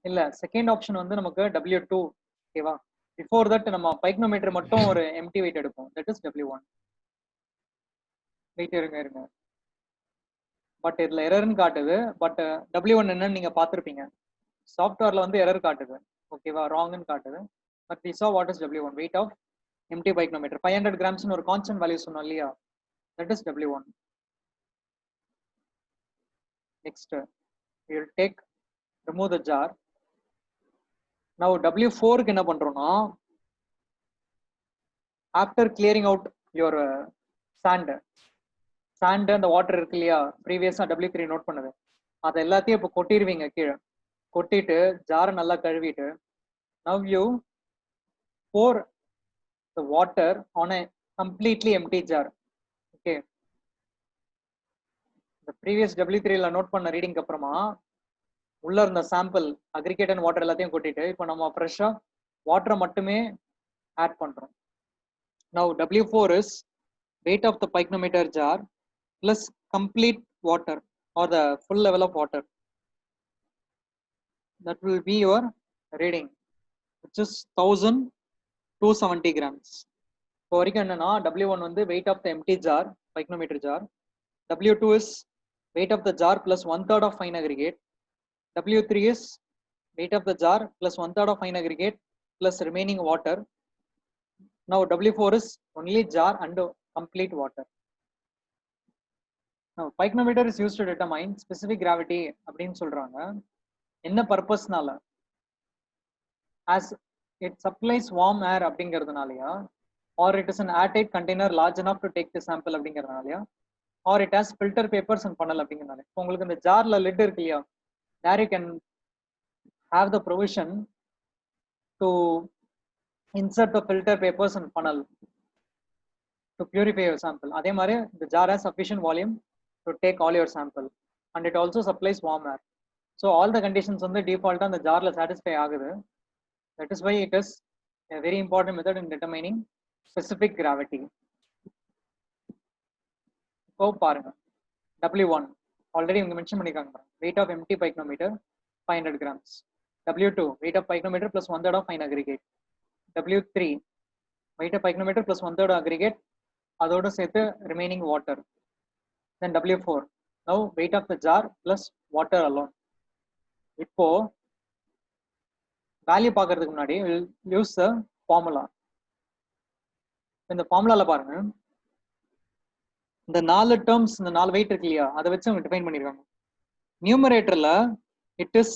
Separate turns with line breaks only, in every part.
இல்ல second option வந்து நமக்கு W2 ஓகேவா. பிஃபோர் தட் நம்ம பைக்னோமீட்டர் மட்டும் ஒரு எம்டி வெயிட் எடுப்போம். That is W1. வெயிட் இருங்க. பட் இதுல எரர்னு காட்டுது. பட் W1 என்னன்னு நீங்க பார்த்திருப்பீங்க. சாஃப்ட்வேர்ல வந்து எரர் காட்டுது. ஓகேவா, ராங்னு காட்டுது. But we saw what is W1, weight of empty pyknometer. 500 grams னு ஒரு கான்ஸ்டன்ட் வேல்யூ சொன்னோம் இல்லையா, that is W1. Next we will remove the jar. Now W4 க்கு என்ன பண்றோம்னா, after clearing out your sand and the water இருக்கு இல்லையா, ப்ரீவியஸா W3 note பண்ணது, அதை எல்லாத்தையும் இப்போ கொட்டிடுவீங்க கீழே. கொட்டிட்டு ஜாரை நல்லா கழுவிட்டு now you pour the water on a completely empty jar. Okay, the previous W3 ல நோட் பண்ண ரீடிங்க்கு அப்புறமா உள்ள இருந்த சாம்பிள் அக்ரிகேட் அண்ட் வாட்டர் எல்லாத்தையும் கொட்டிட்டு இப்போ நம்ம ஃப்ரெஷ்ஷா வாட்டரை மட்டுமே ஆட் பண்றோம். now W4 is weight of the pyknometer jar plus complete water or the full level of water. That will be your reading, which is 1270 grams. இப்போ வரைக்கும் என்னன்னா W1 வந்து weight of the empty jar, pyknometer jar. W2 is weight of the jar plus 1/3 of fine aggregate. W3 is weight of the jar plus 1/3 of fine aggregate plus remaining water. Now W4 is only jar and complete water. Now pyknometer is used to determine specific gravity அப்படின்னு சொல்றாங்க. என்ன பர்பஸ்னால? as it supplies warm air அப்படிங்கிறதுனாலயா, or it is an airtight container large enough to take the sample அப்படிங்கிறதுனாலயா, or it has filter papers and funnel அப்படிங்கிறதுனால. இப்போ உங்களுக்கு இந்த ஜார்ல lid இருக்கு இல்லையா, there you can have the provision to insert the filter papers and funnel to purify your sample. அதே மாதிரி the jar has sufficient volume to take all your sample and it also supplies warm air. So all the conditions வந்து default அந்த ஜார்ல satisfy ஆகுது. That is why it is a very important method in determining specific gravity. இப்போ பாருங்க, W1 already இங்க mention பண்ணிருக்காங்க, weight of empty pyknometer 500 grams. W2 weight of pyknometer plus 1/3 of fine aggregate. W3 weight of pyknometer plus 1/3 aggregate, அதோட சேர்த்து remaining water. Then W4 now weight of the jar plus water alone. இப்போ value பார்க்கறதுக்கு முன்னாடி use the formula. இந்த ஃபார்முலால பாருங்க, இந்த 4 terms, இந்த 4 wait இருக்கு இல்லையா, அதை வச்சு அவங்க டிஃபைன் பண்ணிருக்காங்க. நியூமரேட்டர்ல it is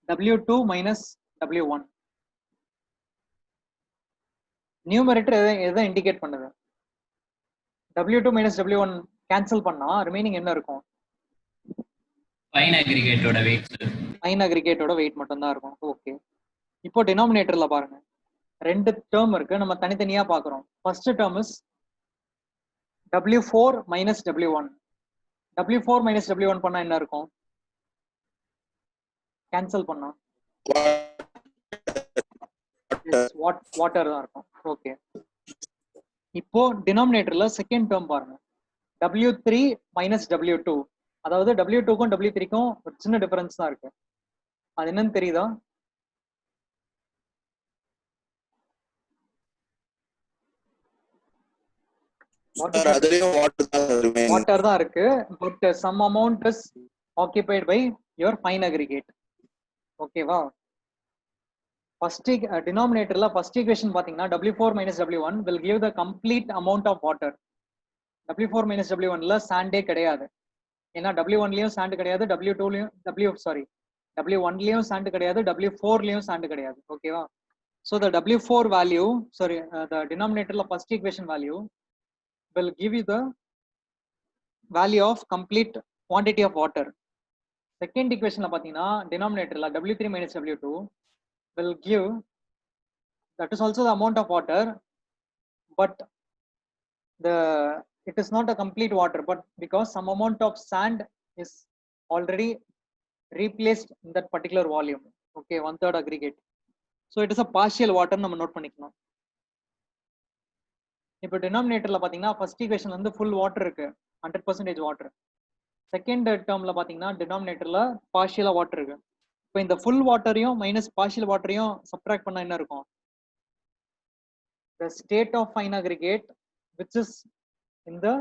W2 minus W1. Numerator எதை இண்டிகேட் பண்ணுது? W2 minus W1 கேன்சல் பண்ணா ரிமைனிங் என்ன இருக்கும்?
ஃபைன் அக்ரிகேட்டோட வெயிட்.
ஃபைன் அக்ரிகேட்டோட வெயிட் மட்டும் தான் இருக்கும். ஓகே, இப்போ டினாமினேட்டர்ல பாருங்க, 2 டேர்ம் இருக்கு, நம்ம தனித்தனியா பாக்குறோம். First term is W4 minus W1. W4 minus W1 பண்ணா என்ன இருக்கும்? கேன்சல் பண்ணா வாட்டர் தான் இருக்கும். ஓகே, இப்போ டினாமினேட்டர்ல செகண்ட் டேர்ம் பாருங்க, W3 minus W2. அதாவது W2க்கும் W3க்கும் ஒரு சின்ன டிஃபரன்ஸ் தான் இருக்கு. அது என்னன்னு தெரியுதா? வாட்டர் தான் இருக்கு, but some amount is occupied by your fine aggregate. ஓகேவா? ஃபர்ஸ்ட் டினாமினேட்டர்ல ஃபர்ஸ்ட் ஈக்குவேஷன் பாத்தீங்கன்னா W4 minus W1 will give the complete amount of water. W4 minus W1 ல சாண்டே கிடையாது, ஏன்னா W1 லயும் சாண்ட் கிடையாது, W1 லயும் சாண்ட் கிடையாது, W4 லயும் சாண்ட் கிடையாது. ஓகேவா? So the W4 value, the denominatorல first equation value will give you the value of complete quantity of water. Second equation பாத்தீங்கன்னா denominatorல W3 minus W2 will give, that is also the amount of water, but it is not a complete water, but because some amount of sand is already replaced in that particular volume. Okay, 1/3 aggregate. So it is a partial water நம்ம note பண்ணிக்கலாம். இப்போ டினாமினேட்டர்ல பாத்தீங்கன்னா first ஈக்குவேஷன்ல வந்து full water இருக்கு, 100% water. Second டேர்ம்ல பாத்தீங்கன்னா டினாமினேட்டர்ல பார்ஷியலா water இருக்கு. இப்போ இந்த ஃபுல் வாட்டரையும் மைனஸ் பார்ஷியல் வாட்டரையும் சப்ட்ராக்ட் பண்ணா என்ன இருக்கும்? The state of fine aggregate which is in the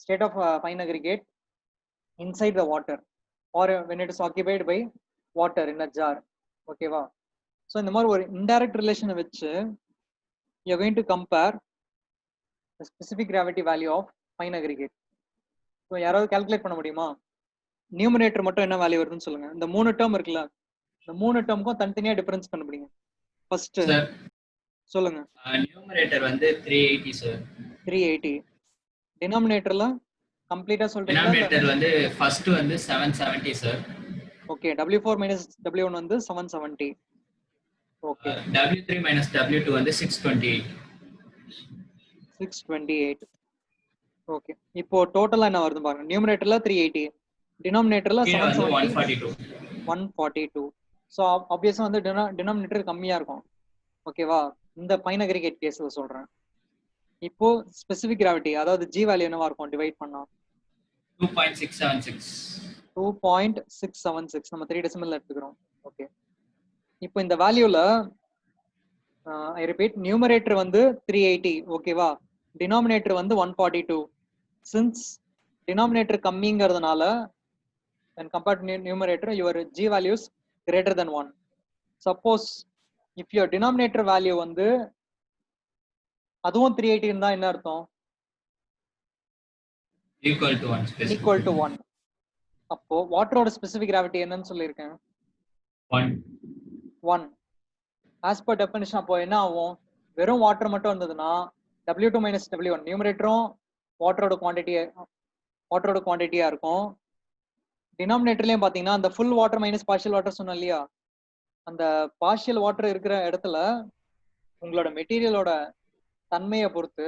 state of fine aggregate inside the water or when it is occupied by water in a jar. ஓகேவா? So இந்த மாதிரி ஒரு indirect ரிலேஷனை வச்சு you are going to compare the specific gravity value of fine aggregate. So யாராவது calculate பண்ண முடியுமா? Numerator மட்டும் என்ன வேல்யூ வருதுன்னு சொல்லுங்க. இந்த 3 டேர்ம் இருக்குல்ல, இந்த 3 டேர்முக்கும் தனித்தனியா டிஃபரன்ஸ் கண்டுபிடிங்க. ஃபர்ஸ்ட் சொல்லுங்க.
நியூமரேட்டர் வந்து 380 சார்.
380. டினாமினேட்டர்ல கம்ப்ளீட்டா சொல்றீங்களா?
டினாமினேட்டர் வந்து ஃபர்ஸ்ட் வந்து 770 sir.
Okay, W4 minus W1 வந்து 770. ஓகே.
W3 minus W2 வந்து 628.
628. ஓகே. இப்போ டோட்டலா என்ன வருது பாருங்க. நியூமரேட்டர்ல 380, டினாமினேட்டர்ல 770, 142. சோ ஆப்வியஸா வந்து டினாமினேட்டர் கம்மியா இருக்கும். ஓகேவா? இந்த ஃபைன் அக்ரிகேட் கேஸ்ல சொல்றேன். இப்போ ஸ்பெசிபிக் கிராவிட்டி அதாவது G வேல்யூ என்னவா இருக்கும் டிவைட் பண்ணா?
2.676.
2.676 நம்ம 3 டெசிமல்ல எடுத்துக்கிறோம். ஓகே. இப்போ இந்த வேல்யூல ஐ ரிப்பீட், நியூமரேட்டர் வந்து 380, ஓகேவா? டினாமினேட்டர் வந்து 142. சின்ஸ் டினாமினேட்டர் கம்மிங்கிறதுனால when compared to numerator your G value is greater than 1. Suppose if your denominator value வந்து அதுவும் 380 இருந்தா என்ன அர்த்தம்?
equal to 1.
equal to 1. அப்போ வாட்டரோட ஸ்பெசிபிக் கிராவிட்டி என்னன்னு சொல்லியிருக்கேன்? 1. as per definition அப்போ என்ன ஆகும்? வெறும் வாட்டர் மட்டும் இருந்ததுன்னா W2 minus W1 நியூமரேட்டரும் வாட்டரோட குவான்டிட்டியா இருக்கும். டினாமினேட்டர்லயும் பாத்தீங்கன்னா அந்த full water minus partial water சொன்னோம் இல்லையா, அந்த பார்ஷியல் வாட்டர் இருக்கிற இடத்துல உங்களோட மெட்டீரியலோட தன்மையை பொறுத்து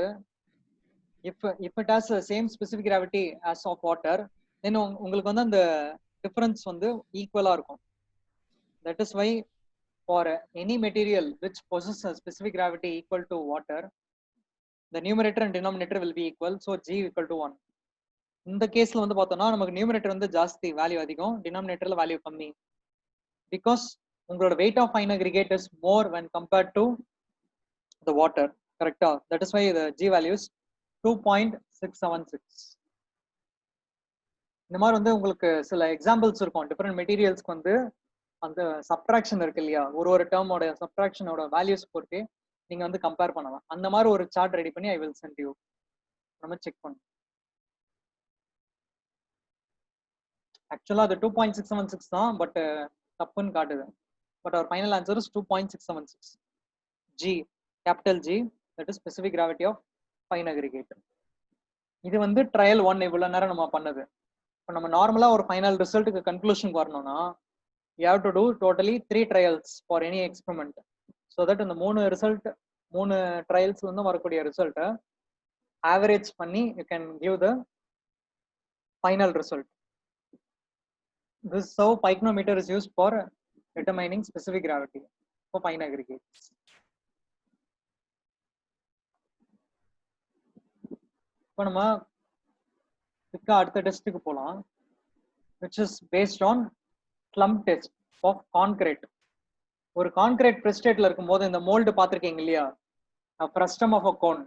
if it has the same specific gravity as of water, then உங்களுக்கு வந்து அந்த டிஃபரன்ஸ் வந்து ஈக்குவலா இருக்கும். That is why for any material which possesses a specific gravity equal to water, the numerator and denominator will be equal, so G equal to 1. இந்த கேஸ்ல வந்து பார்த்தோம்னா நமக்கு நியூமரேட்டர் வந்து ஜாஸ்தி, வேல்யூ அதிகம், டினாமினேட்டர்ல வேல்யூ கம்மி. பிகாஸ் உங்களோட weight of fine aggregate is more when compared to the water. கரெக்டா? that is why the G value is 2.676. இந்த மாதிரி வந்து உங்களுக்கு சில எக்ஸாம்பிள்ஸ் இருக்கும். டிஃபரெண்ட் மெட்டீரியல்ஸ்க்கு வந்து அந்த சப்ட்ராக்ஷன் இருக்கு இல்லையா, ஒரு டேர்மோட சப்ட்ராக்ஷனோட வேல்யூஸ் பொறுத்து நீங்க வந்து கம்பேர் பண்ணலாம். அந்த மாதிரி ஒரு சார்ட் ரெடி பண்ணி ஐ வில் சென்ட் யூ, நம்ம செக் பண்ணலாம். ஆக்சுவலா அது 2.676 தான், பட் தப்புன்னு காட்டுது. But our final answer is 2.676. G, capital G, that is specific gravity of fine aggregate. இது வந்து ட்ரையல் 1 இவ்வளவு நேரம் நம்ம பண்ணது. இப்போ நம்ம நார்மலா ஒரு ஃபைனல் ரிசல்ட்டுக்கு கன்க்ளூஷனுக்கு வரணும்னா you have to do totally 3 trials for any experiment, so that இந்த 3 ட்ரையல்ஸ்ல இருந்து வரக்கூடிய ரிசல்ட்டை ஆவரேஜ் பண்ணி you can give the final result. This so pycnometer is used for determining specific gravity for fine aggregates. இப்போ நம்ம அடுத்த டெஸ்ட்டுக்கு போகலாம், which is based on slump test of concrete. ஒரு கான்கிரீட் பிரஸ்டேட்ல இருக்கும்போது இந்த மோல்டு பார்த்துருக்கீங்க இல்லையா, ஃப்ரஸ்டம் ஆஃப் அ கோன்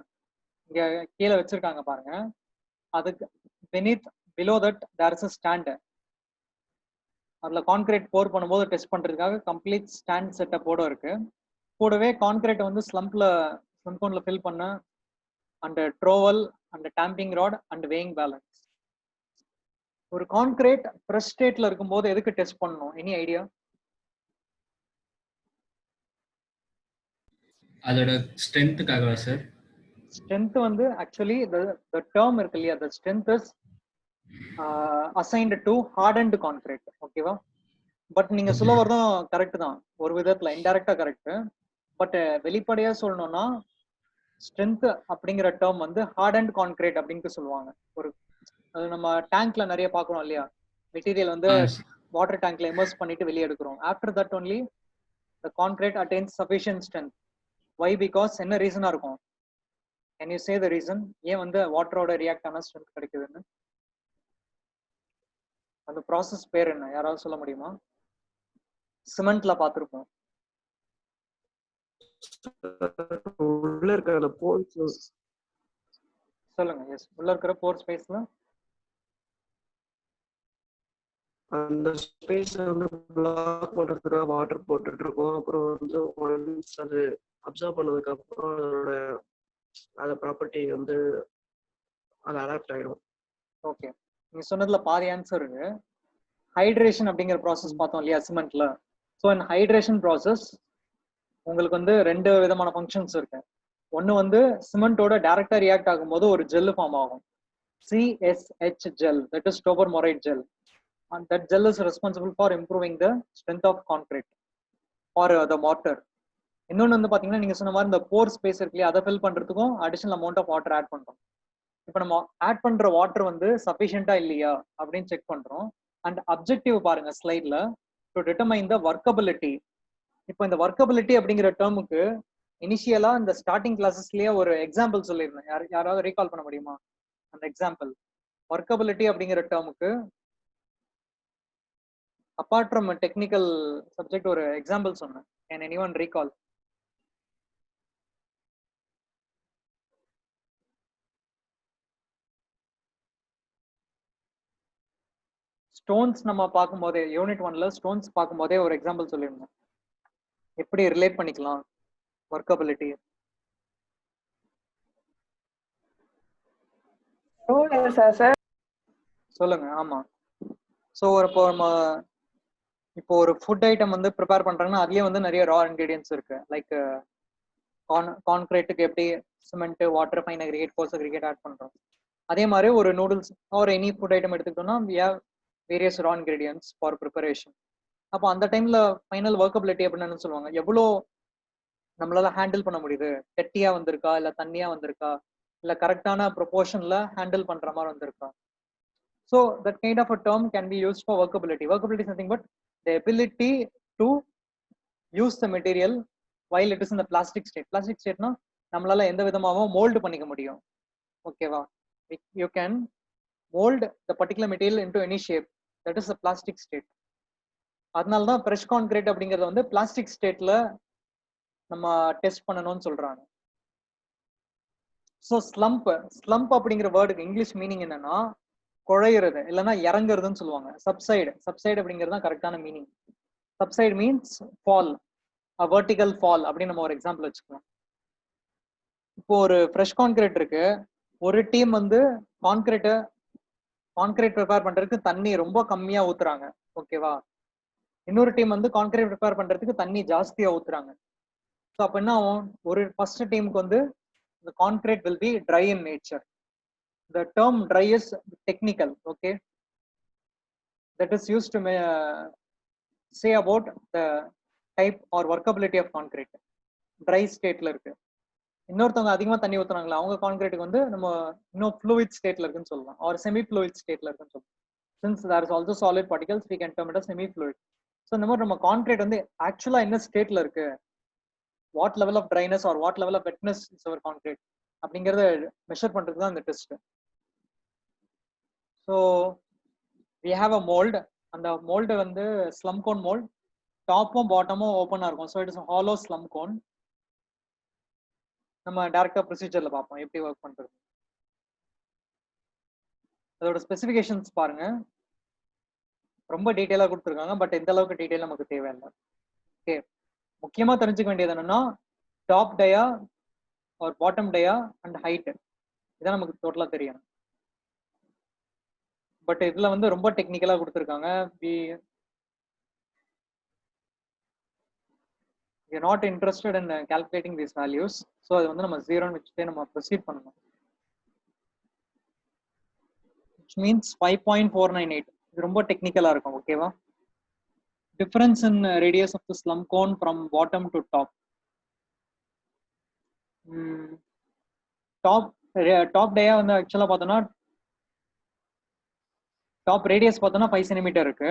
இங்க கீழே வச்சிருக்காங்க பாருங்க. அதுக்கு below that there is a stand. அதுல கான்கிரீட் போர் பண்ணும்போது டெஸ்ட் பண்றதுக்காக கம்ப்ளீட் ஸ்டாண்ட் செட்டப்போட இருக்கு. கூடவே கான்கிரீட் வந்து ஸ்லம் கோன்ல ஃபில் பண்ண and trowel and tamping rod and weighing balance. ஒரு கான்கிரீட் பிரஸ் ஸ்டேட்ல இருக்கும்போது எதுக்கு டெஸ்ட் பண்ணணும்? Any idea?
அதோட ஸ்ட்ரெngthக்காகவா சார்?
ஸ்ட்ரெngth வந்து ஆக்சுவலி the term இருக்கு இல்லையா, the strength is assigned to hardened concrete. ஓகேவா? பட் நீங்க சொல்ல வரதும் கரெக்ட் தான், ஒரு விதத்துல இன்டைரக்டா கரெக்ட். பட் வெளிப்படையா சொல்லணும்னா ஸ்ட்ரென்த் அப்படிங்கிற டேர்ம் வந்து ஹார்டன்ட் கான்கிரீட் அப்படின்னு சொல்லுவாங்க. ஒரு அது நம்ம டேங்க்ல நிறைய பாக்குறோம் இல்லையா, மெட்டீரியல் வந்து வாட்டர் டேங்க்ல இமர்ஸ் பண்ணிட்டு வெளியே எடுக்கிறோம். After that only the concrete attains sufficient strength. Why? Because என்ன ரீசனா இருக்கும்? Can you say the reason? ஏன் வந்து வாட்டரோட ரியாக்ட் ஆன ஸ்ட்ரென்த் கிடைக்குதுன்னு? அந்த ப்ராசஸ் பேர் என்ன, யாராவது சொல்ல முடியுமா? சிமெண்ட்ல பார்த்திருப்போம்.
உள்ள இருக்கிற போர்ஸ்
சொல்லுங்க. எஸ், உள்ள இருக்கிற போர் ஸ்பேஸ்ல
அந்த ஸ்பேஸ் வந்து பிளாக் பண்றதுக்கு வாட்டர் போட்டுட்டு இருக்கோம். அப்புறம் வந்து ஒன்ஸ் அது அப்சர்வ் பண்ணதுக்கு அப்புறம் அதோட ப்ராப்பர்ட்டி வந்து அது அடாப்ட் ஆயிடும்.
ஓகே, நீங்க சொன்னதுல பாதி ஆன்சர் இருக்கு. ஹைட்ரேஷன் அப்படிங்கிற ப்ராசஸ் பார்த்தோம் இல்லையா சிமெண்ட்ல. ஸோ இந்த ஹைட்ரேஷன் ப்ராசஸ் உங்களுக்கு வந்து 2 விதமான ஃபங்க்ஷன்ஸ் இருக்கு. ஒன்று வந்து சிமெண்டோட டைரக்டா ரியாக்ட் ஆகும்போது ஒரு ஜெல் ஃபார்ம் ஆகும், CSH gel, that is topper-morite gel, and that gel is responsible for improving the strength of concrete or the mortar. இன்னொன்று வந்து பாத்தீங்கன்னா நீங்க சொன்ன மாதிரி இந்த போர் ஸ்பேஸ் இருக்கு இல்லையா, அதை ஃபில் பண்றதுக்கும் additional amount of water add பண்றோம். இப்போ நம்ம ஆட் பண்ற வாட்டர் வந்து சஃபிஷியண்டா இல்லையா அப்படின்னு செக் பண்றோம். அண்ட் அப்ஜெக்டிவ் பாருங்க ஸ்லைட்ல, டு டிட்டர்மைன் த ஒர்க்கபிலிட்டி. இப்போ இந்த ஒர்க்கபிலிட்டி அப்படிங்கிற டேர்முக்கு இனிஷியலா இந்த ஸ்டார்டிங் கிளாஸஸ்லயே ஒரு எக்ஸாம்பிள் சொல்லியிருந்தேன். யாராவது ரீகால் பண்ண முடியுமா அந்த எக்ஸாம்பிள்? ஒர்க்கபிலிட்டி அப்படிங்கிற டேர்முக்கு அப்பார்ட் ஃப்ரம் டெக்னிக்கல் சப்ஜெக்ட் ஒரு எக்ஸாம்பிள் சொன்னேன். Can anyone recall? ஸ்டோன்ஸ் நம்ம பார்க்கும்போதே யூனிட் 1ல ஸ்டோன்ஸ் பார்க்கும்போதே ஒரு எக்ஸாம்பிள் சொல்லியிருந்தோம். எப்படி ரிலேட் பண்ணிக்கலாம் ஒர்க்கபிலிட்டி? சொல்லுங்க. ஆமா, ஸோ இப்போ ஒரு ஃபுட் ஐட்டம் வந்து ப்ரிப்பேர் பண்றாங்கன்னா அதுலயே வந்து நிறைய ரா இன்கிரீடியன்ஸ் இருக்கு. லைக் கான்கிரீட்டுக்கு எப்படி cement, water, fine aggregate, coarse aggregate add பண்றோம், அதே மாதிரி ஒரு noodles or any food item எடுத்துக்கிட்டோம்னா we have various raw ingredients for preparation. அப்போ அந்த டைம்ல ஃபைனல் ஒர்க்கபிலிட்டி அப்படின்னு சொல்லுவாங்க, எவ்வளோ நம்மளால ஹேண்டில் பண்ண முடியுது, கெட்டியா வந்திருக்கா இல்ல தண்ணியா வந்திருக்கா இல்ல கரெக்டான ப்ரொபோர்ஷன்ல ஹேண்டில் பண்ற மாதிரி வந்திருக்கா. So that kind of a term can be used for workability. Workability is nothing but the ability to use the material while it is in the plastic state. Plastic stateனா நம்மளால எந்த விதமாகவும் மோல்டு பண்ணிக்க முடியும். ஓகேவா? you can mold the particular material into any shape. That is the plastic state. அதனால தான் fresh concrete அப்படிங்கறது வந்து பிளாஸ்டிக் ஸ்டேட்ல நம்ம டெஸ்ட் பண்ணணும்னு சொல்றாங்க. ஸோ ஸ்லம்ப் அப்படிங்கிற வேர்டுக்கு இங்கிலீஷ் மீனிங் என்னன்னா குழையிறது இல்லைன்னா இறங்குறதுன்னு சொல்லுவாங்க. சப்சைடு அப்படிங்கிறது தான் கரெக்டான meaning. Subside means fall, vertical fall அப்படின்னு நம்ம ஒரு எக்ஸாம்பிள் வச்சுக்கலாம். இப்போ ஒரு ஃப்ரெஷ் கான்கிரீட் இருக்கு, ஒரு டீம் வந்து கான்கிரீட் ப்ரிப்பேர் பண்றதுக்கு தண்ணி ரொம்ப கம்மியா ஊத்துறாங்க. ஓகேவா? இன்னொரு டீம் வந்து கான்கிரீட் ப்ரிப்பேர் பண்றதுக்கு தண்ணி ஜாஸ்தியா ஊத்துறாங்க. ஸோ அப்ப என்ன ஆகும், ஒரு ஃபர்ஸ்ட் டீமுக்கு வந்து the concrete will be dry in nature. The term dry is technical, okay, that is used to say about the type or workability of concrete. Dry stateல இருக்கு. இன்னொருத்தவங்க அதிகமா தண்ணி ஊத்துறாங்களா, அவங்க கான்கிரீட்டுக்கு வந்து நம்ம இன்னும் fluid stateல இருக்குன்னு சொல்லலாம், or semi fluid stateல இருக்குன்னு சொல்லலாம். Since there is also solid particles, we can term it as semi fluid. So இந்த மாதிரி நம்ம கான்கிரீட் வந்து ஆக்சுவலா என்ன ஸ்டேட்ல இருக்கு, what level of dryness or what level of wetness is our concrete அப்படிங்கறத மெஷர் பண்றதுக்கு தான் இந்த test. So we have a mold. அந்த மோல்டு வந்து ஸ்லம் கோன் மோல்ட், டாப்பும் பாட்டமும் ஓப்பனா இருக்கும். So it is hollow slum cone. நம்ம டைரக்டா ப்ரொசீஜர்ல பார்ப்போம் எப்படி ஒர்க் பண்றது. அதோட ஸ்பெசிஃபிகேஷன்ஸ் பாருங்க, ரொம்ப டீட்டெயிலா கொடுத்துருக்காங்க. பட் எந்த அளவுக்கு டீட்டெயில் நமக்கு தேவையில்லை. ஓகே, முக்கியமா தெரிஞ்சுக்க வேண்டியது என்னன்னா top dia or bottom dia and height, இதான் நமக்கு டோட்டலா தெரியும். பட் இதுல வந்து ரொம்ப டெக்னிக்கலா கொடுத்துருக்காங்க. we are not interested in calculating these values. So அது வந்து நம்ம 0ன்னு வச்சுட்டு நம்ம ப்ரொசீட் பண்ணணும். which means 5.498. இது ரொம்ப டெக்னிக்கலா இருக்கும். ஓகேவா? Difference in radius of the slump cone from bottom to top. Top dia வந்து ஆக்சுவலா பார்த்தோம்னா டாப் ரேடியஸ் பார்த்தோம்னா 5 சென்டிமீட்டர் இருக்கு.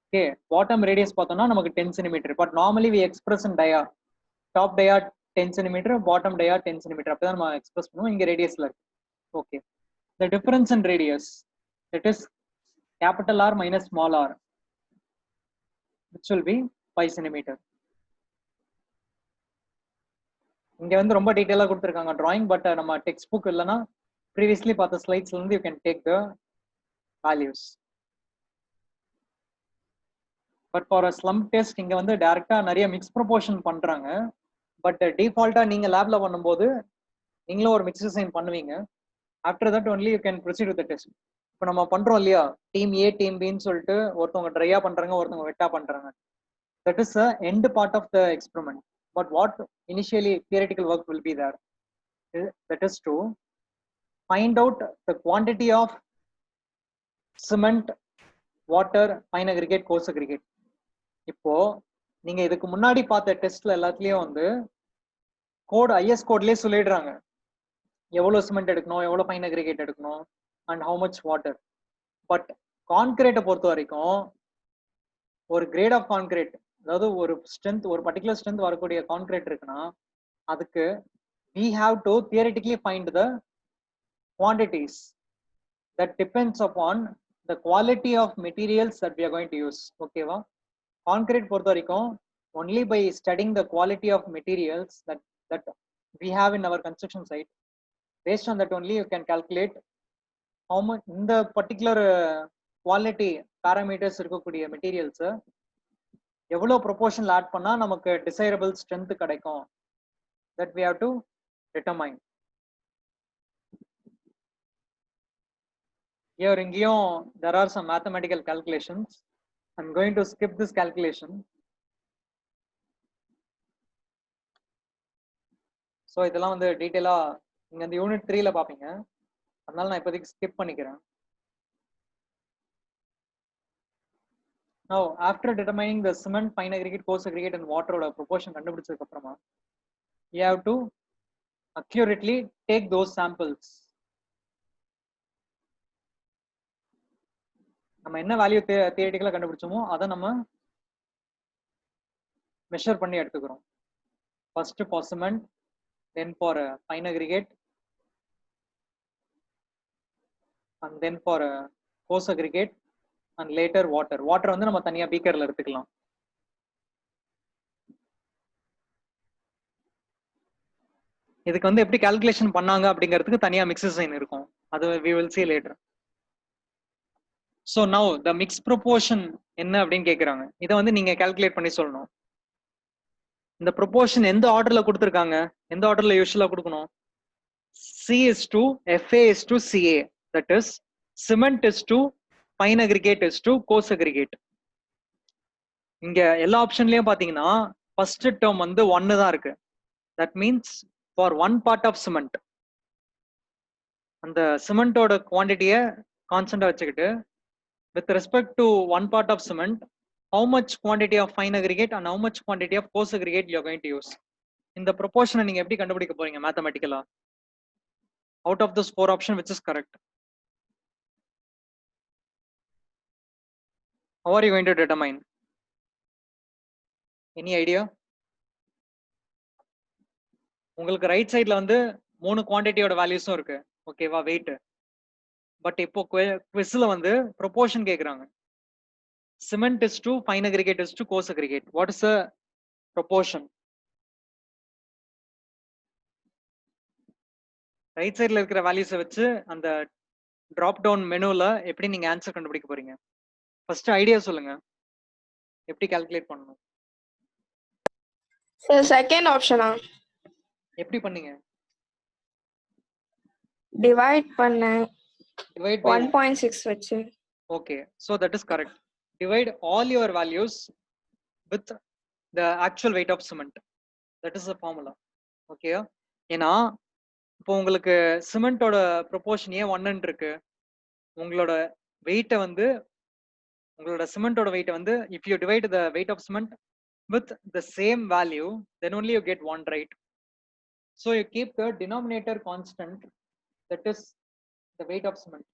ஓகே, பாட்டம் ரேடியஸ் பார்த்தோம்னா நமக்கு 10 centimetre. But normally we express in dia, top dia 10 centimetre, bottom dia 10 centimetre, அப்பதான் நம்ம express பண்ணுவோம். இங்க ரேடியஸ்ல இருக்கு. Okay, the difference in radius, that is capital R minus small r, which will be 5 centimeter. இங்க வந்து ரொம்ப டீடைலா கொடுத்திருக்காங்க drawing, பட் நம்ம டெக்ஸ்ட் புக் இல்லனா previously பார்த்த ஸ்லைட்ஸ்ல இருந்து you can take the values. But for a slump test இங்க வந்து டைரக்டா நிறைய மிக்ஸ் ப்ரொபோர்ஷன் பண்றாங்க. பட் டிஃபால்ட்டா நீங்க லேப்ல பண்ணும்போது நீங்களும் ஒரு மிக்ஸ் டிசைன் பண்ணுவீங்க. After that only you can proceed with the test. இப்போ நம்ம பண்றோம் இல்லையா, டீம் ஏ டீம் பின்னு சொல்லிட்டு ஒருத்தவங்க ட்ரையா பண்றாங்க, ஒருத்தவங்க வெட்டா பண்றாங்க. That is a end part of the experiment. But what initially theoretical work will be there, that is to find out the quantity of cement, water, fine aggregate, coarse aggregate. இப்போ நீங்க இதுக்கு முன்னாடி பார்த்த டெஸ்ட்ல எல்லாத்துலயும் வந்து கோட் ஐஎஸ் கோட்லயே சொல்லிடுறாங்க எவ்வளவு சிமெண்ட் எடுக்கணும், எவ்வளவு ஃபைன் அக்ரிகேட் எடுக்கணும், and how much water. But கான்கிரீட்டை பொறுத்த வரைக்கும் ஒரு கிரேட் ஆஃப் கான்கிரீட், அதாவது ஒரு ஸ்ட்ரென்த், ஒரு பர்டிகுலர் ஸ்ட்ரென்த் வரக்கூடிய கான்கிரீட் இருக்குன்னா அதுக்கு we have to theoretically find the quantities that depends upon the quality of materials that we are going to use. ஓகேவா? கான்கிரீட் பொறுத்த வரைக்கும் only by studying the quality of materials that we have in our construction site, based on that only you can calculate how much இந்த particular quality parameters இருக்கக்கூடிய materials எவ்வளவு ப்ரொபோர்ஷன்ல add பண்ணா நமக்கு desirable strength கிடைக்கும், that we have to determine. Here இங்கேயும் there are some mathematical calculations. I'm going to skip this calculation. So இதெல்லாம் வந்து டீடைலா நீங்க அந்த யூனிட் 3ல பாப்பீங்க, அதனால நான் இப்போதைக்கு ஸ்கிப் பண்ணிக்கிறேன். Now after determining the cement, fine aggregate, coarse aggregate and water ஓட proportion கண்டுபிடிச்சதுக்கு அப்புறமா you have to accurately take those samples. நம்ம என்ன வேல்யூ தியரிட்டிக்கலா கண்டுபிடிச்சோமோ அதை நம்ம மெஷர் பண்ணி எடுத்துக்கிறோம். First for cement, then for fine aggregate, and then for coarse aggregate, and later water. Water வந்து நம்ம தனியா பீக்கர்ல எடுத்துக்கலாம். இதுக்கு வந்து எப்படி கால்குலேஷன் பண்ணாங்க அப்படிங்கிறதுக்கு தனியா மிக்ஸ் டிசைன் இருக்கும், அது we will see later. So now the mix proportion என்ன அப்படின்னு கேக்குறாங்க. இதை வந்து நீங்க கால்குலேட் பண்ணி சொல்லணும். இந்த ப்ரொபோர்ஷன் எந்த ஆர்டர்ல கொடுத்துருக்காங்க, எந்த ஆர்டர்ல யூஸ்வலா கொடுக்கணும்? C is to FA is to CA, that is cement is to fine aggregate is to coarse aggregate. இங்க எல்லா ஆப்ஷன்லயும் பாத்தீங்கன்னா ஃபர்ஸ்ட் டேர்ம் வந்து 1 தான் இருக்கு. That means for 1 part of cement, அந்த சிமெண்டோட குவான்டிட்டியை கான்ஸ்டன்டா வச்சுக்கிட்டு with respect to 1 part of cement, how much quantity of fine aggregate and how much quantity of coarse aggregate you are going to use. இந்த proportion நீங்க எப்படி கண்டுபிடிக்க போறீங்க mathematically? Out of this 4 option, which is correct? How are you going to determine? Any idea? உங்களுக்கு right சைடுல வந்து 3 குவான்டிட்டியோட வேல்யூஸும் இருக்கு, ஓகேவா, வெயிட். பட் இப்போ குவிஸ்ல வந்து ப்ரொபோர்ஷன் கேக்குறாங்க. Cement is to fine aggregate is to coarse aggregate. What is the proportion? Right சைடுல இருக்கிற வேல்யூஸை வச்சு அந்த டிராப் டவுன் மெனுல எப்படி நீங்க ஆன்சர் கண்டுபிடிக்க போறீங்க? ஃபர்ஸ்ட் ஐடியா சொல்லுங்க, எப்படி கால்குலேட் பண்ணணும்?
சார் செகண்ட் ஆப்ஷனா? எப்படி
பண்ணீங்க?
டிவைட் பண்ணேன்,
டிவைட் பை
1.6 வச்சு.
Okay, so that is correct. Divide all your values with the actual weight of cement. That is the formula. Okay, ஏன்னா இப்போ உங்களுக்கு சிமெண்டோட ப்ரொபோர்ஷன் ஏன் 1 இருக்கு, உங்களோட வெயிட்டை வந்து, உங்களோட சிமெண்டோட வெயிட்டை வந்து if you divide the weight of cement with the same value, then only you get 1, right? So you keep the denominator constant, that is the weight of cement.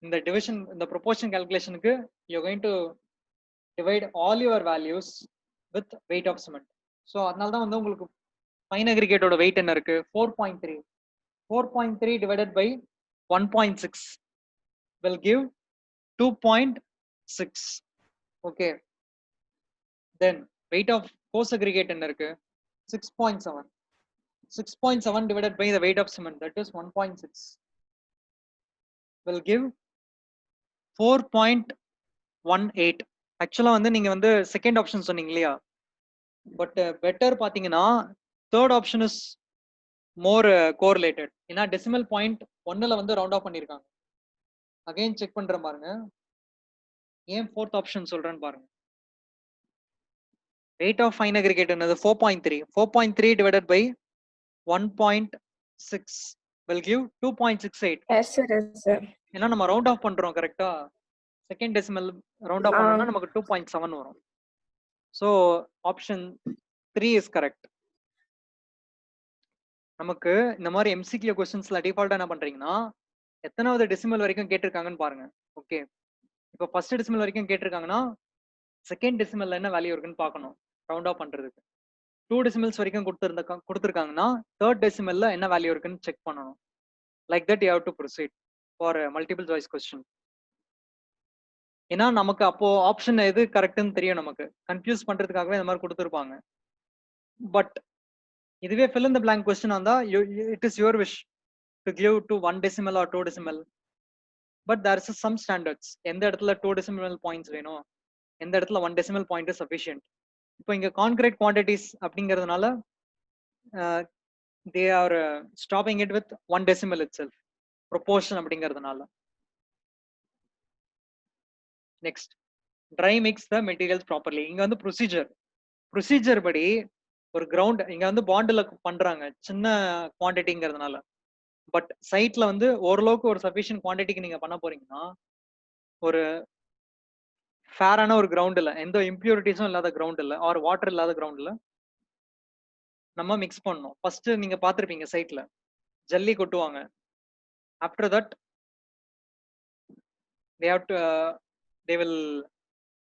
இந்த டிவிஷன், இந்த proportion கால்குலேஷனுக்கு you are going to divide all your values with weight of cement. So அதனால தான் வந்து உங்களுக்கு fine அக்ரிகேட்டோட wait என்ன இருக்கு, 4.3. 4.3 divided by 1.6 will give 2.6. Okay, Then weight of co-segregate என்ன இருக்கு 6.7. 6.7 divided by the weight of cement, that is 1.6, will give 4.18. ஆக்சுவலா வந்து நீங்க வந்து செகண்ட் ஆப்ஷன் சொன்னீங்க இல்லையா, பட் பெட்டர் பாத்தீங்கன்னா third option is more correlated. ஏன்னா டெசிமல் பாயிண்ட் 1ல வந்து ரவுண்ட் ஆஃப் பண்ணிருக்காங்க. அகைன் செக் பண்றேன் பாருங்க, ஏன் ஃபோர்த் ஆப்ஷன் சொல்றேன்னு பாருங்க. weight of fine aggregate என்னது 4.3. 4.3 divided by 1.6 will give 2.68.
Yes sir yes sir.
ஏன்னா நம்ம ரவுண்ட் ஆஃப் பண்றோம் கரெக்டா, செகண்ட் டெசிமல் ரவுண்ட் ஆஃப் பண்ணோம்னா நமக்கு 2.7 வரும். So option 3 is correct. நமக்கு இந்த மாதிரி எம்சிக்யூ கொஸ்டின்ஸ்ல டிஃபால்ட்டா என்ன பண்றீங்கன்னா எத்தனாவது டெசிமல் வரைக்கும் கேட்டிருக்காங்கன்னு பாருங்க. ஓகே, இப்போ ஃபர்ஸ்ட் டெசிமல் வரைக்கும் கேட்டிருக்காங்கன்னா செகண்ட் டெசிமல்ல என்ன வேல்யூ இருக்குன்னு பார்க்கணும் ரவுண்ட் ஆஃப் பண்றதுக்கு. 2 டெசிமல்ஸ் வரைக்கும் கொடுத்துருக்காங்கன்னா தேர்ட் டெசிமல்ல என்ன வேல்யூ இருக்குன்னு செக் பண்ணணும். Like that you have to proceed for multiple choice question. ஏன்னா நமக்கு அப்போ ஆப்ஷன் எது கரெக்ட்னு தெரியும், நமக்கு கன்ஃபியூஸ் பண்றதுக்காகவே இந்த மாதிரி கொடுத்துருப்பாங்க. பட் இதுவே fill in the blank question வந்தா it is your wish to give to 1 decimal or 2 decimal, but there is some standards. எந்த இடத்துல 2 decimal points வேணும், எந்த இடத்துல 1 decimal point is sufficient. இப்போ இங்க கான்கிரீட் குவான்டிட்டிஸ் அப்படிங்கிறதுனால they are stopping it with 1 decimal itself, proportion அப்படிங்கிறதுனால. Next, dry mix the materials properly. இங்க வந்து ப்ரொசீஜர் படி ஒரு கிரவுண்ட் இங்க வந்து பாண்டில் பண்றாங்க சின்ன குவான்டிட்டிங்கிறதுனால, பட் சைட்ல வந்து ஓரளவுக்கு ஒரு சஃபிஷியன்ட் குவான்டிட்டிக்கு நீங்க பண்ண போறீங்கன்னா ஒரு ஃபேரான ஒரு கிரவுண்ட்ல எந்த இம்பியூரிட்டிஸும் இல்லாத கிரவுண்ட்ல ஆர் வாட்டர் இல்லாத கிரவுண்ட்ல நம்ம மிக்ஸ் பண்ணணும். ஃபர்ஸ்ட் நீங்க பார்த்திருப்பீங்க சைட்ல ஜல்லி கொட்டுவாங்க. After that they will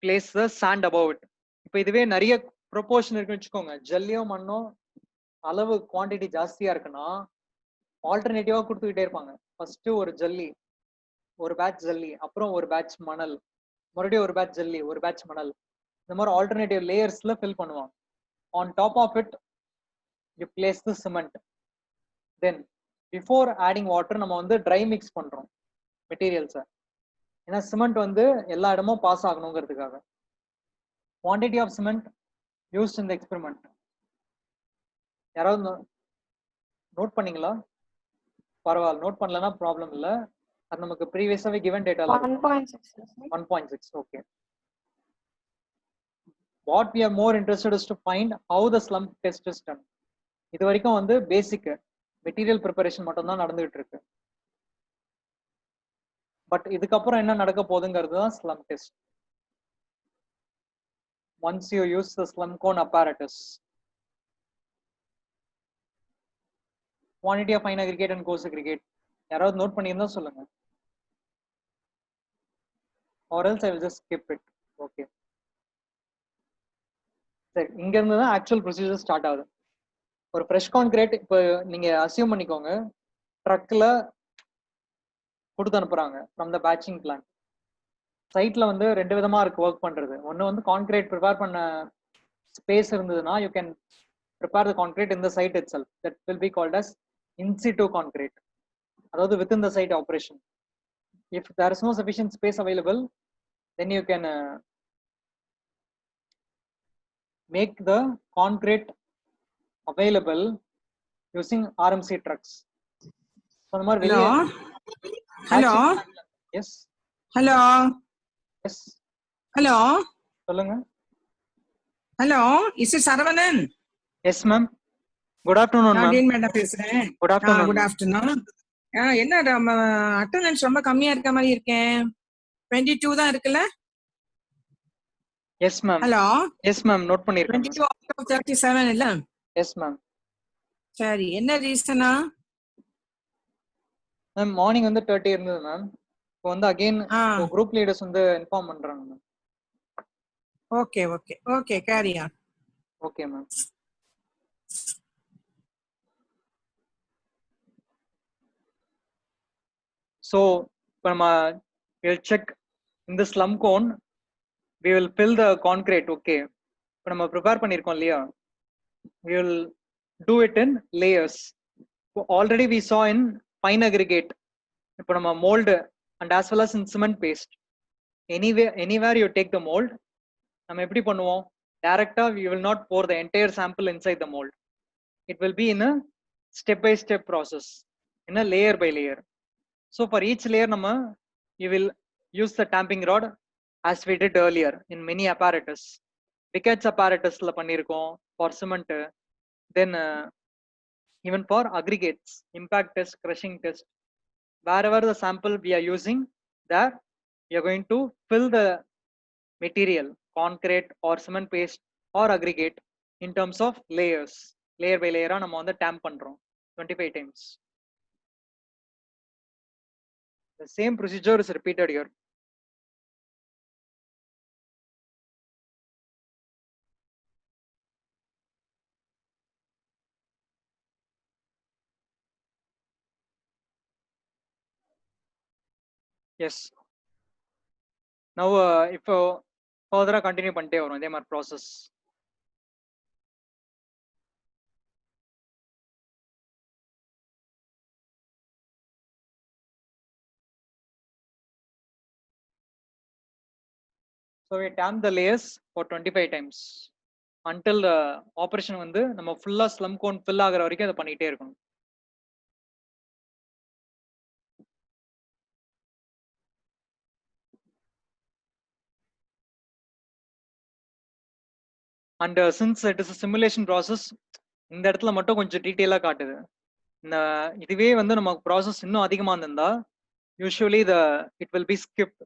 place the sand above it. இப்போ இதுவே நிறைய ப்ரொபோர்ஷன் இருக்குன்னு வச்சுக்கோங்க, ஜல்லியோ மண்ணோ அளவு குவான்டிட்டி ஜாஸ்தியா இருக்குன்னா ஆல்டர்னேட்டிவா கொடுத்துக்கிட்டே இருப்பாங்க. ஃபர்ஸ்ட் ஒரு ஜல்லி, ஒரு பேட்ச் ஜல்லி, அப்புறம் ஒரு பேட்ச் மணல், மறுபடியும் ஒரு பேட்ச் ஜல்லி, ஒரு பேட்ச் மணல், இந்த மாதிரி ஆல்டர்னேட்டிவ் லேயர்ஸ்ல ஃபில் பண்ணுவாங்க. On top of it you place the cement. Then before adding water நம்ம வந்து ட்ரை மிக்ஸ் பண்றோம் மெட்டீரியல்ஸை. ஏன்னா சிமெண்ட் வந்து எல்லா இடமும் பாஸ் ஆகணுங்கிறதுக்காக. Quantity of cement used in the experiment யாராவது நோட் பண்ணீங்களா? பரவாயில்ல, நோட் பண்ணலன்னா ப்ராப்ளம் இல்லை, அது நமக்கு ப்ரீவியஸாவே given டேட்டால
1.6.
1.6. okay, what we are more interested is to find how the slump test is done. இது வரைக்கும் வந்து பேசிக் மெட்டீரியல் ப்ரிப்பரேஷன் மட்டும் தான் நடந்துகிட்டு இருக்கு. பட் இதுக்கப்புறம் என்ன நடக்க போகுதுங்கிறது தான் slump test. once you use the slum cone apparatus, quantity of fine aggregate and coarse aggregate யாராவது நோட் பண்ணியிருந்தா சொல்லுங்க, or else I will just skip it. okay, சரி, இங்க இருந்து தான் ஆக்சுவல் ப்ரொசீஜர் ஸ்டார்ட் ஆகுது. ஒரு ஃப்ரெஷ் கான்கிரீட் இப்போ நீங்க அசியூம் பண்ணிக்கோங்க ட்ரக்ல கொடுத்து அனுப்புறாங்க ஃப்ரம் த பேட்சிங் பிளான்ட். சைட்ல வந்து ரெண்டு விதமா இருக்கு ஒர்க் பண்றது. ஒன்னு வந்து கான்கிரீட் ப்ரிப்பேர் பண்ண ஸ்பேஸ் இருந்ததுன்னா you can prepare the concrete in the site itself, that will be called as in situ concrete, அதாவது within the site operation. If there is no sufficient space available then you can make the concrete available using RMC trucks. So the more
Hello. Hello.
Yes.
Hello.
Yes.
Hello.
சொல்லுங்க.
Hello. Is it Saravanan?
Yes ma'am. Good afternoon ma'am.
நான் madam பேசுறேன்.
Good afternoon.
Good afternoon. என்ன attendance ரொம்ப கம்மியா இருக்க மாதிரி இருக்கேன். 22 தான் இருக்குல்ல?
Yes ma'am.
Hello.
Yes ma'am, note பண்ணிருக்கேன்.
22 out of 37 இல்ல?
Yes ma'am.
சரி, என்ன ரீசனா?
மேம் மார்னிங் வந்து 30 இருந்தது மேம். இப்போ வந்து அகைன் குரூப் லீடர்ஸ் வந்து இன்ஃபார்ம் பண்றாங்க ma'am.
Okay okay okay, carry on.
Okay ma'am. So இப்போ நம்ம we'll check in the slum cone, we will fill the concrete. okay, இப்போ நம்ம ப்ரிப்பேர் பண்ணியிருக்கோம் இல்லையா, we will do it in layers. Already we saw in fine aggregate, இப்போ நம்ம mold and as well as in cement paste, anywhere you take the mold, நம்ம எப்படி பண்ணுவோம், டைரக்டா we will not pour the entire sample inside the mold. It will be in a step by step process, in a layer by layer. So for each layer nama you will use the tamping rod as we did earlier in many apparatus. Briquettes apparatus la pannirkom for cement, then even for aggregates, impact test, crushing test, wherever the sample we are using, there we are going to fill the material, concrete or cement paste or aggregate, in terms of layers. Layer by layer நம்ம வந்து tamp பண்றோம் 25 times. The same procedure is repeated here. Yes. Now if further continue பண்ணிட்டே வரும் இதே மாதிரி process. So we tamp the layers for 25 times until the operation வந்து நம்ம full slum cone fill ஆகுற வரைக்கும் அதை பண்ணிட்டே இருக்கணும். And since it is a simulation process, இந்த இடத்துல மட்டும் கொஞ்சம் டீடைலா காட்டுது. இந்த இதுவே வந்து நமக்கு ப்ராசஸ் இன்னும் அதிகமா இருந்தா usually it will be skipped.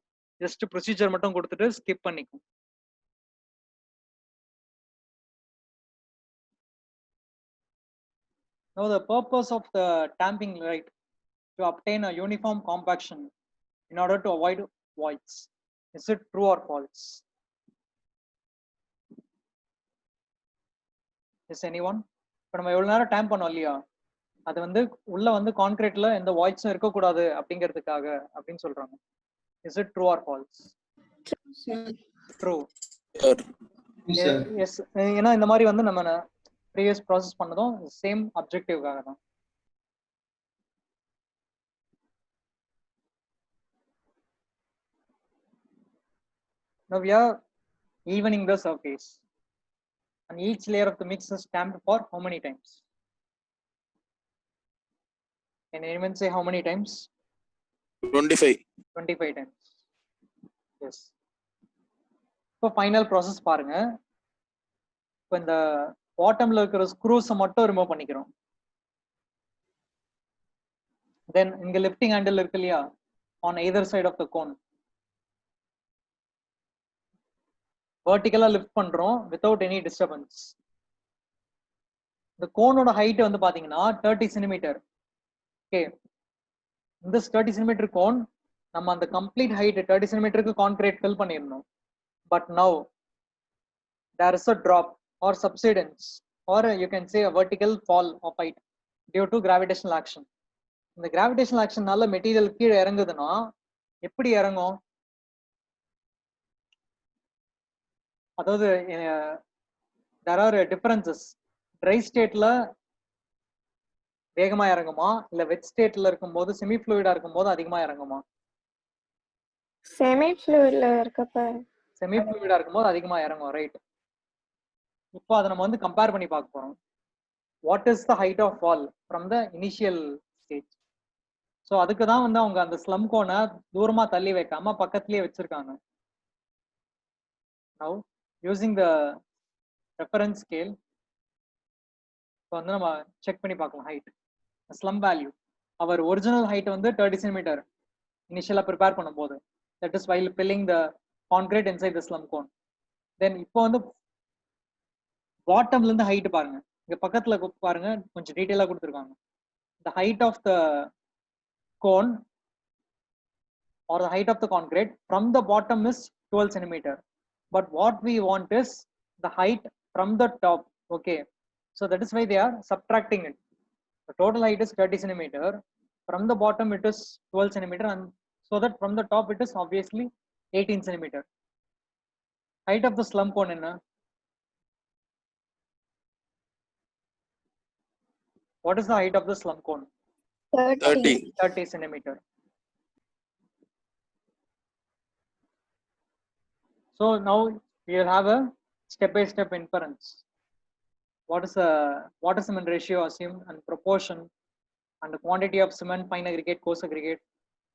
Just procedure மட்டும் கொடுத்துட்டு skip பண்ணிக்கும். Now the purpose of the tamping, right, to obtain a uniform compaction in order to avoid voids. Is it true or false? Is anyone? இப்போ நம்ம எவ்வளவு நேரம் damp பண்ணோம் இல்லையா, அது வந்து உள்ள வந்து கான்கிரீட்ல எந்த வாய்ட்ஸும் இருக்கக்கூடாது அப்படிங்கிறதுக்காக அப்படின்னு சொல்றாங்க. Is it true or false? True. Yes. ஏன்னா இந்த மாதிரி வந்து நம்ம ப்ரீவியஸ் ப்ராசஸ் பண்ணதும் சேம் அப்ஜெக்டிவ்காக தான். Now we are evening the surface, and each layer of the mix is stamped for how many times? Can anyone say how many times?
25.
25 times. Yes. இப்போ final process பாருங்க. இப்போ இந்த பாட்டம்ல இருக்கிற ஸ்க்ரூஸை மட்டும் remove பண்ணிக்கிறோம். தென் இங்க லிஃப்டிங் ஹேண்டில் இருக்கு இல்லையா, on either side of the cone வெர்டிகலா லிஃப்ட் பண்றோம் வித்தவுட் எனி டிஸ்டர்பன்ஸ். இந்த கோனோட ஹைட் வந்து பாத்தீங்கன்னா 30 சென்டிமீட்டர். ஓகே, இந்த 30 சென்டிமீட்டர் கோன் நம்ம அந்த கம்ப்ளீட் ஹைட் 30 சென்டிமீட்டருக்கு கான்கிரீட் ஃபில் பண்ணிடணும். But now there is a drop or subsidence, or you can say a vertical fall of height due to gravitational action. இந்த gravitational action நால material கீழே இறங்குதுன்னா எப்படி இறங்கும்? அதாவது there are differences. Dry stateல வேகமா இறங்குமா, இல்ல வெட் ஸ்டேட்ல இருக்கும்போது செமி ஃப்ளூயிடா இருக்கும்போது அதிகமா இறங்குமா?
செமி ஃப்ளூயிட்ல இருக்கப்ப
செமி ஃப்ளூயிடா இருக்கும்போது அதிகமா இறங்கும், ரைட். இப்போ அதை நம்ம வந்து கம்பேர் பண்ணி பார்க்க போறோம். What is the height of fall from the initial stage? So அதுக்கு தான் வந்து அவங்க அந்த ஸ்லம் கோனை தூரமா தள்ளி வைக்காம பக்கத்துலயே வச்சிருக்காங்க. Now using the reference scale இப்போ வந்து நம்ம செக் பண்ணி பார்க்கலாம் height. Slump value, our original height வந்து 30 சென்டிமீட்டர் இனிஷியலா ப்ரிப்பேர் பண்ணும்போது, that is while filling the concrete inside the slump cone. Then இப்போ வந்து பாட்டம்ல இருந்து ஹைட் பாருங்க, இங்க பக்கத்துல பாருங்க கொஞ்சம் டீடைலா கொடுத்துருக்காங்க. the height of the cone or the height of the concrete from the bottom is 12 centimeter, but what we want is the height from the top. Okay, so that is why they are subtracting it. The total height is 30 centimeter, from the bottom it is 12 centimeter, and so that from the top it is obviously 18 centimeter. Height of the slum cone enna What is the height of the slum cone?
30.
30 centimeter. So now we will have a step-by-step inference. What is the water cement ratio assumed and proportion and the quantity of cement, fine aggregate, coarse aggregate,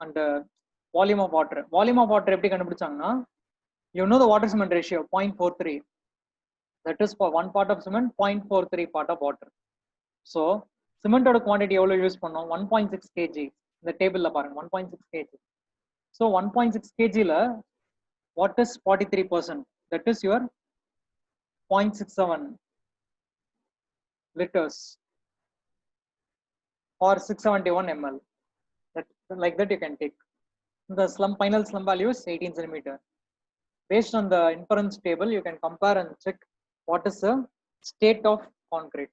and the volume of water. Volume of water எப்படி கண்டுபிடிச்சாங்கன்னா, you know the water cement ratio 0.43. That is for 1 part of cement, 0.43 part of water. So cement ஓட quantity எவ்வளவு use பண்ணோம்? 1.6 kg. இந்த டேபிள்ல பாருங்க 1.6 kg. So 1.6 kg ல what is 43%? That is your 0.67 liters or 671 ml. That, like that you can take. The final slump value is 18 centimeter. Based on the inference table, you can compare and check what is the state of concrete.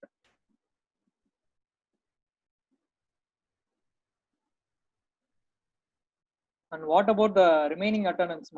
And what about the remaining attendance?